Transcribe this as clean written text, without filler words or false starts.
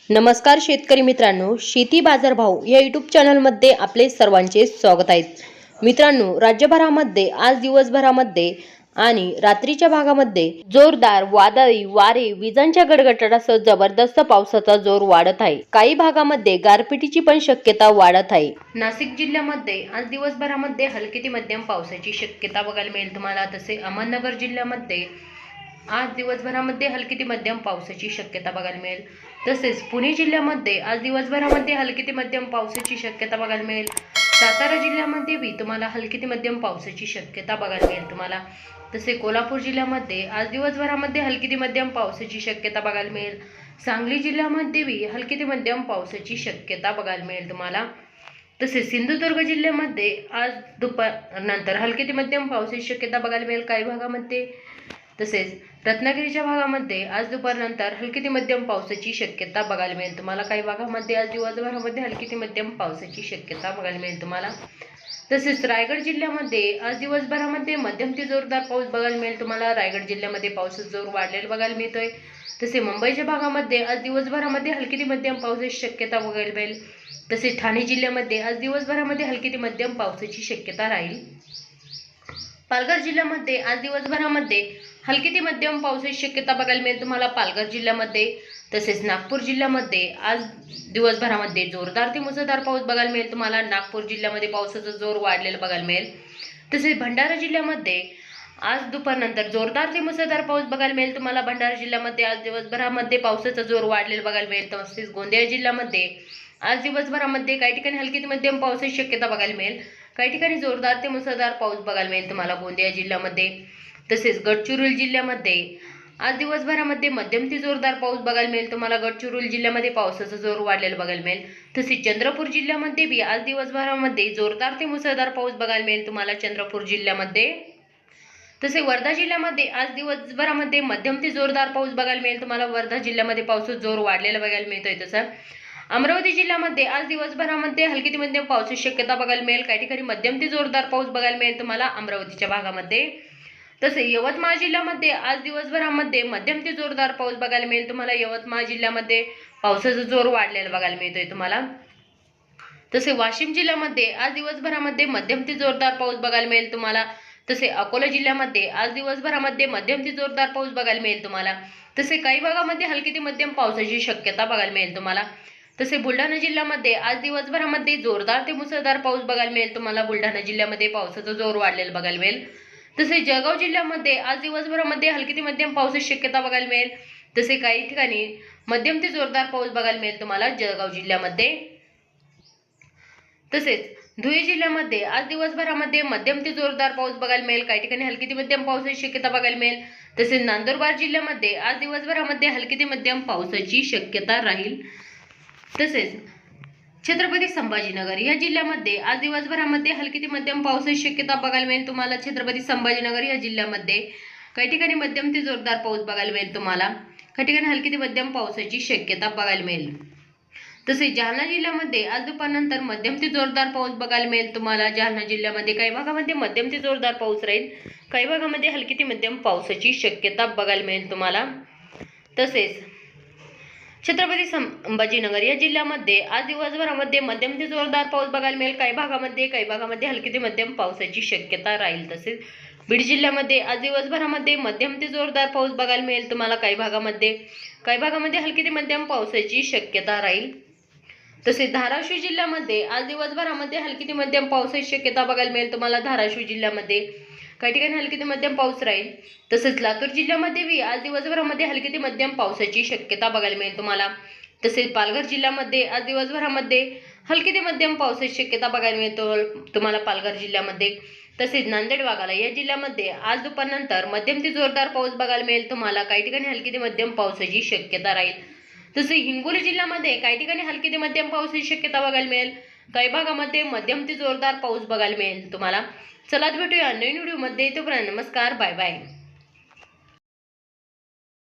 नमस्कार शेतकरी मित्रांनो, शेती बाजारभाव या यूट्यूब चॅनलमध्ये आपले सर्वांचे स्वागत आहे। मित्रांनो, राज्यभरामध्ये आज दिवसभरामध्ये आणि रात्रीच्या भागामध्ये जोरदार वादळी वारे, विजांच्या गडगडाटासह जबरदस्त पावसाचा जोर वाढत आहे। काही भागामध्ये गारपिटीची पण शक्यता वाढत आहे। नाशिक जिल्ह्यामध्ये आज दिवसभरामध्ये हलकी ते मध्यम पावसाची शक्यता बघायला मिळेल तुम्हाला। तसे अहमदनगर जिल्ह्यामध्ये आज दिवसभरामध्ये हलकी ते मध्यम पावसाची शक्यता बघायला मिळेल। तसेच पुणे जिल्ह्यामध्ये आज दिवसभरामध्ये हलकी ते मध्यम पावसाची शक्यता बघायला मिळेल। सातारा जिल्ह्यामध्ये भी तुम्हाला हलकी ते मध्यम पावसाची शक्यता बघायला मिळेल तुम्हाला। तसे कोल्हापूर जिल्ह्यामध्ये आज दिवसभरामध्ये हलकी ते मध्यम पावसाची शक्यता बघायला मिळेल। सांगली जिल्ह्यामध्ये भी हलकी ते मध्यम पावसाची शक्यता बघायला मिळेल तुम्हाला। तसेच सिंधुदुर्ग जिल्ह्यामध्ये आज दुपारनंतर हलकी ते मध्यम पावसाची शक्यता बघायला मिळेल काही भागामध्ये। तसेच रत्नागिरीच्या भागामध्ये आज दुपारनंतर हलकी ते मध्यम पावसाची शक्यता बघायला मिळेल तुम्हाला। काही भागामध्ये आज दिवसभरामध्ये हलकी ते मध्यम पावसाची शक्यता बघायला मिळेल तुम्हाला। तसेच रायगड जिल्ह्यामध्ये आज दिवसभरामध्ये मध्यम ते जोरदार पाऊस बघायला मिळेल तुम्हाला। रायगड जिल्ह्यामध्ये पावसाचा जोर वाढलेला बघायला मिळतोय। तसे मुंबईच्या भागामध्ये आज दिवसभरामध्ये हलकी ते मध्यम पावसाची शक्यता बघायला मिळेल। तसेच ठाणे जिल्ह्यामध्ये आज दिवसभरामध्ये हलकी ते मध्यम पावसाची शक्यता राहील। पालघर जिल्ह्यामध्ये आज दिवसभरामध्ये हलकी ते मध्यम पावसाची शक्यता बघायला मिळेल तुम्हाला पालघर जिल्ह्यामध्ये। तसेच नागपूर जिल्ह्यामध्ये आज दिवसभरामध्ये जोरदार ते मुसळधार पाऊस बघायला मिळेल तुम्हाला। नागपूर जिल्ह्यामध्ये पावसाचा जोर वाढलेला बघायला मिळेल। तसेच भंडारा जिल्ह्यामध्ये आज दुपारनंतर जोरदार ते मुसळधार पाऊस बघायला मिळेल तुम्हाला। भंडारा जिल्ह्यामध्ये आज दिवसभरामध्ये पावसाचा जोर वाढलेला बघायला मिळेल। तसेच गोंदिया जिल्ह्यामध्ये आज दिवसभरामध्ये काही ठिकाणी हलकी ते मध्यम पावसाची शक्यता बघायला मिळेल। काही ठिकाणी जोरदार ते मुसळधार पाऊस बघायला मिळेल तुम्हाला गोंदिया जिल्ह्यामध्ये। तसेच गडचिरोली जिल्ह्यामध्ये आज दिवसभरामध्ये मध्यम ते जोरदार पाऊस बघायला मिळेल तुम्हाला। गडचिरोली जिल्ह्यामध्ये पावसाचा जोर वाढलेला बघायला मिळेल। तसेच चंद्रपूर जिल्ह्यामध्ये बी आज दिवसभरामध्ये जोरदार ते मुसळधार पाऊस बघायला मिळेल तुम्हाला चंद्रपूर जिल्ह्यामध्ये। तसे वर्धा जिल्ह्यामध्ये आज दिवसभरामध्ये मध्यम ते जोरदार पाऊस बघायला मिळेल तुम्हाला। वर्धा जिल्ह्यामध्ये पावसाचा जोर वाढलेला बघायला मिळतोय। तसं अमरावती जिल्ह्यामध्ये आज दिवसभरामध्ये हलकी ते मध्यम पावसाची शक्यता बघायला मिळेल। काही ठिकाणी मध्यम ते जोरदार पाऊस बघायला मिळेल तुम्हाला अमरावतीच्या भागामध्ये। तसे यवतमाळ जिल्ह्यामध्ये आज दिवसभरामध्ये मध्यम ते जोरदार पाऊस बघायला मिळेल तुम्हाला। यवतमाळ जिल्ह्यामध्ये पावसाचा जोर वाढलेला बघायला मिळतोय तुम्हाला। तसे वाशिम जिल्ह्यामध्ये आज दिवसभरामध्ये मध्यम ते जोरदार पाऊस बघायला मिळेल तुम्हाला। तसे अकोला जिल्ह्यामध्ये आज दिवसभरामध्ये मध्यम ते जोरदार पाऊस बघायला मिळेल तुम्हाला। तसे काही भागामध्ये हलकी ते मध्यम पावसाची शक्यता बघायला मिळेल तुम्हाला। तसे बुलढाणा जिल्ह्यामध्ये आज दिवसभरामध्ये जोरदार ते मुसळधार पाऊस बघायला मिळेल तुम्हाला। बुलढाणा जिल्ह्यामध्ये पावसाचा जोर वाढलेला बघायला मिळेल। तसे जळगाव जिल्ह्यामध्ये आज दिवसभरामध्ये हलकी ते मध्यम पावसाची शक्यता बघायला मिळेल। तसे काही ठिकाणी मध्यम ते जोरदार पाऊस बघायला मिळेल तुम्हाला जळगाव जिल्ह्यामध्ये। तसेच धुळे जिल्ह्यामध्ये आज दिवसभरामध्ये मध्यम ते जोरदार पाऊस बघायला मिळेल। काही ठिकाणी हलकी ते मध्यम पावसाची शक्यता बघायला मिळेल। तसेच नंदुरबार जिल्ह्यामध्ये आज दिवसभरामध्ये हलकी ते मध्यम पावसाची शक्यता राहील। तसेच छत्रपती संभाजीनगर या जिल्ह्यामध्ये आज दिवसभरामध्ये हलकी ते मध्यम पावसाची शक्यता बघायला मिळेल तुम्हाला। छत्रपती संभाजीनगर या जिल्ह्यामध्ये काही ठिकाणी मध्यम ते जोरदार पाऊस बघायला मिळेल तुम्हाला। काही ठिकाणी हलकी ते मध्यम पावसाची शक्यता बघायला मिळेल। तसेच जालना जिल्ह्यामध्ये आज दुपारनंतर मध्यम ते जोरदार पाऊस बघायला मिळेल तुम्हाला। जालना जिल्ह्यामध्ये काही भागामध्ये मध्यम ते जोरदार पाऊस राहील। काही भागामध्ये हलकी ते मध्यम पावसाची शक्यता बघायला मिळेल तुम्हाला। तसेच छत्रपती संभाजीनगर या जिल्ह्यामध्ये आज दिवसभरामध्ये मध्यम ते जोरदार पाऊस बघायला मिळेल। काही भागामध्ये हलकी ते मध्यम पावसाची शक्यता राहील। तसेच बीड जिल्ह्यामध्ये आज दिवसभरामध्ये मध्यम ते जोरदार पाऊस बघायला मिळेल तुम्हाला। काही भागामध्ये हलकी ते मध्यम पावसाची शक्यता राहील। तसेच धाराशिव जिल्ह्यामध्ये आज दिवसभरामध्ये हलकी ते मध्यम पावसाची शक्यता बघायला मिळेल तुम्हाला। धाराशिव जिल्ह्यामध्ये काही ठिकाणी हलकी ते मध्यम पाऊस राहील। तसेच लातूर जिल्ह्यामध्ये बी आज दिवसभरामध्ये हलकी ते मध्यम पावसाची शक्यता बघायला मिळेल तुम्हाला। तसेच पालघर जिल्ह्यामध्ये आज दिवसभरामध्ये हलकी ते मध्यम पावसाची शक्यता बघायला मिळतो तुम्हाला पालघर जिल्ह्यामध्ये। तसेच नांदेड वाघाला या जिल्ह्यामध्ये आज दुपारनंतर मध्यम ते जोरदार पाऊस बघायला मिळेल तुम्हाला। काही ठिकाणी हलकी ते मध्यम पावसाची शक्यता राहील। तसे हिंगोली जिल्ह्यामध्ये काही ठिकाणी हलकी ते मध्यम पावसाची शक्यता बघायला मिळेल। काही भागामध्ये मध्यम ते जोरदार पाऊस बघायला मिळेल तुम्हाला। चला भेटूया नवीन व्हिडिओमध्ये, तोपर्यंत नमस्कार, बाय बाय।